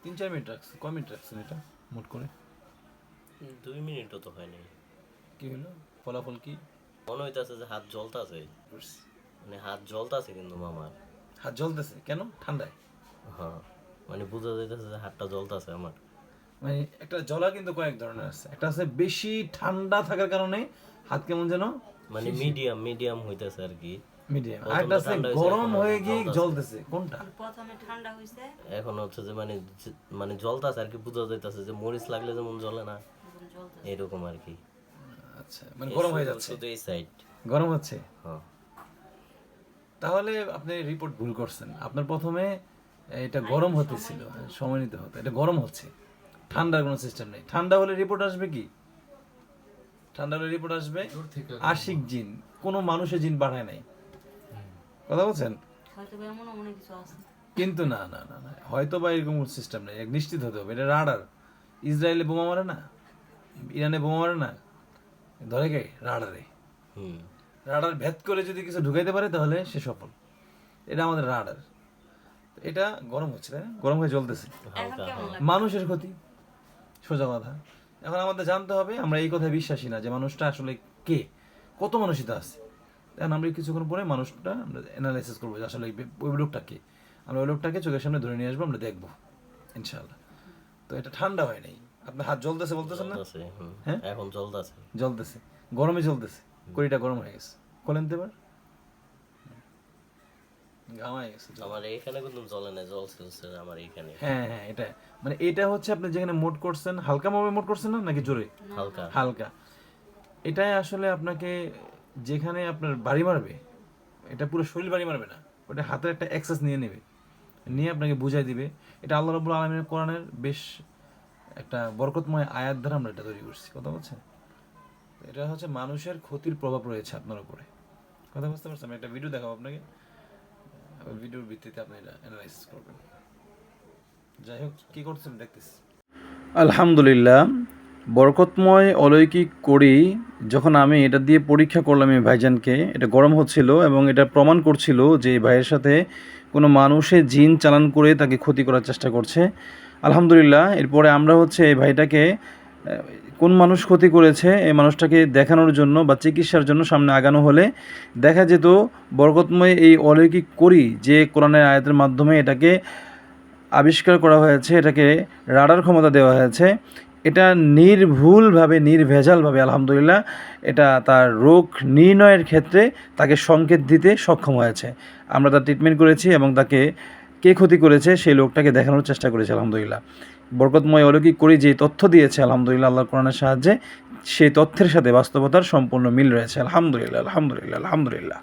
3-4 minute রাখছে, কয় minute রাখছেন এটা মোট করে? 2 মিনিটও তো হয়নি। কি হলো ফলাফল কি? মনে হইতাছে যে হাত জ্বলতাছে, মানে হাত জ্বলতাছে কিন্তু মামার। হাত জ্বলতেছে কেন? ঠান্ডায়? হ্যাঁ, মানে বোঝা যাইতেছে যে হাতটা জ্বলতাছে আমার। মানে একটা জ্বলা কিন্তু কয়েক ধরনের আছে, একটা আছে বেশি ঠান্ডা থাকার কারণে হাত কেমন যেন মানে মিডিয়াম হইতেছে আর কি। মিডিয়াম, আর প্রথম একটা তো আছে ঠান্ডা হইছে, গরম এখন হয়ে গিয়ে জ্বলতাছে। জ্বলতেছে, কোনটা? প্রথমে ঠান্ডা হইছে, এখন হচ্ছে যে মানে জ্বলতাছে আর কি, বোঝা যাইতেছে যে মরিচ লাগলে যেমন জ্বলে না, এখন জ্বলতেছে। এরকম আর কি। আচ্ছা, মানে গরম হয়ে শুধু- যাচ্ছে, শুধু এই সাইড। গরম হচ্ছে। হ্যাঁ, তাহলে আপনি রিপোর্ট ভুল করছেন। আপনার প্রথমে এটা গরম হতেছিল, সময় নিতে হতো। এটা গরম হচ্ছে, ঠান্ডার কোনো সিস্টেম নেই। ঠান্ডা হলে রিপোর্ট আসবে কি? ঠান্ডা হলে রিপোর্ট আসবে আশিক জিন, কোনো মানুষের জিন পাঠায় নাই। কথা বলছেন? হয়তো বা এমনও মনে কিছু আছে। কিন্তু না না না না, হয়তো বা এরকম সিস্টেম নেই, নিশ্চিত হতে হবে। এটা রাডার। ইসরায়েলে বোমা মারে না, ইরানে বোমা মারে না, ধরে কে? রাডারে। হুম, রাডার ভেদ করে যদি কিছু ঢুকাইতে পারে তাহলে সে সফল। এটা আমাদের রাডার। এটা গরম হচ্ছে, তাই না? গরম হয়ে জ্বলতেছে, এখন হালকা। কেমন লাগে? মানুষের ক্ষতি, সোজা কথা। এখন আমাদের জানতে হবে, আমরা এই কথায় বিশ্বাসী না যে মানুষটা আসলে কে, কত মানুষই তো আছে। এখন আমরা কিছুক্ষণ পরে মানুষটা আমরা অ্যানালাইসিস করবো যে আসলে ওই লোকটা কে। আমরা ওই লোকটাকে চোখের সামনে ধরে নিয়ে আসবো, আমরা দেখবো ইনশাআল্লাহ। তো এটা ঠান্ডা হয় নাই, আপনার হাত জ্বলতেছে বলতেছেন না? জ্বলতাছে, হুম। হ্যাঁ? এখন জ্বলতাছে। জ্বলতেছে, গরমে জ্বলতেছে, কড়িটা গরম হয়ে গেছে। খোলেন তো এবার, ঘামায় গেছে। আমার এইখানে কিন্তু জ্বলে না, জ্বলছে হচ্ছে আমার এইখানে হ্যাঁ হ্যাঁ, এটা মানে এটা হচ্ছে আপনি যেখানে মোড করছেন, হালকা ভাবে মোড করছেন না নাকি জোরে? হালকা। হালকা। এটাই আসলে আপনাকে, যেখানে আপনার বাড়ি মারবে, এটা পুরো শরীর বাড়ি মারবে না, ওটা হাতের একটা অ্যাক্সেস নিয়ে নেবে, নিয়ে আপনাকে বুঝাই দিবে। এটা আল্লাহ রাব্বুল আলামিনের কোরআনের বেশ একটা বরকতময় আয়াত দ্বারা আমরা এটা তৈরি করছি। কথা বলছেন? এটা হচ্ছে মানুষের ক্ষতির প্রভাব রয়েছে আপনার উপরে। কথা বুঝতে পারছেন? আমি একটা ভিডিও দেখাবো আপনাকে, ভিডিওর ভিত্তিতে আপনি এটা অ্যানালাইসিস করবেন। যাই হোক, কি করছেন দেখতেছি। আলহামদুলিল্লাহ, বরকতময় অলৌকিক করি যখন আমি এটা দিয়ে পরীক্ষা করলাম এই ভাইজানকে, এটা গরম হচ্ছিল এবং এটা প্রমাণ করছিল যে এই ভাইয়ের সাথে কোনো মানুষে জিন চালান করে তাকে ক্ষতি করার চেষ্টা করছে। আলহামদুলিল্লাহ, এরপরে আমরা হচ্ছে এই ভাইটাকে কোন মানুষ ক্ষতি করেছে এই মানুষটাকে দেখানোর জন্য বা চিকিৎসার জন্য সামনে আগানো হলে দেখা যেত বরকতময় এই অলৌকিক করি যে কোরআনের আয়াতের মাধ্যমে এটাকে আবিষ্কার করা হয়েছে, এটাকে রাডার ক্ষমতা দেওয়া হয়েছে, এটা নির্ভুলভাবে নির্ভেজালভাবে আলহামদুলিল্লাহ এটা তার রোগ নির্ণয়ের ক্ষেত্রে তাকে সংকেত দিতে সক্ষম হয়েছে। আমরা তার ট্রিটমেন্ট করেছি এবং তাকে কে ক্ষতি করেছে সেই লোকটাকে দেখানোর চেষ্টা করেছি আলহামদুলিল্লাহ। বরকতময় অলৌকিক করি যে তথ্য দিয়েছে আলহামদুলিল্লাহ আল্লাহর কোরআনের সাহায্যে, সেই তথ্যের সাথে বাস্তবতার সম্পূর্ণ মিল রয়েছে। আলহামদুলিল্লাহ আলহামদুলিল্লাহ আলহামদুলিল্লাহ।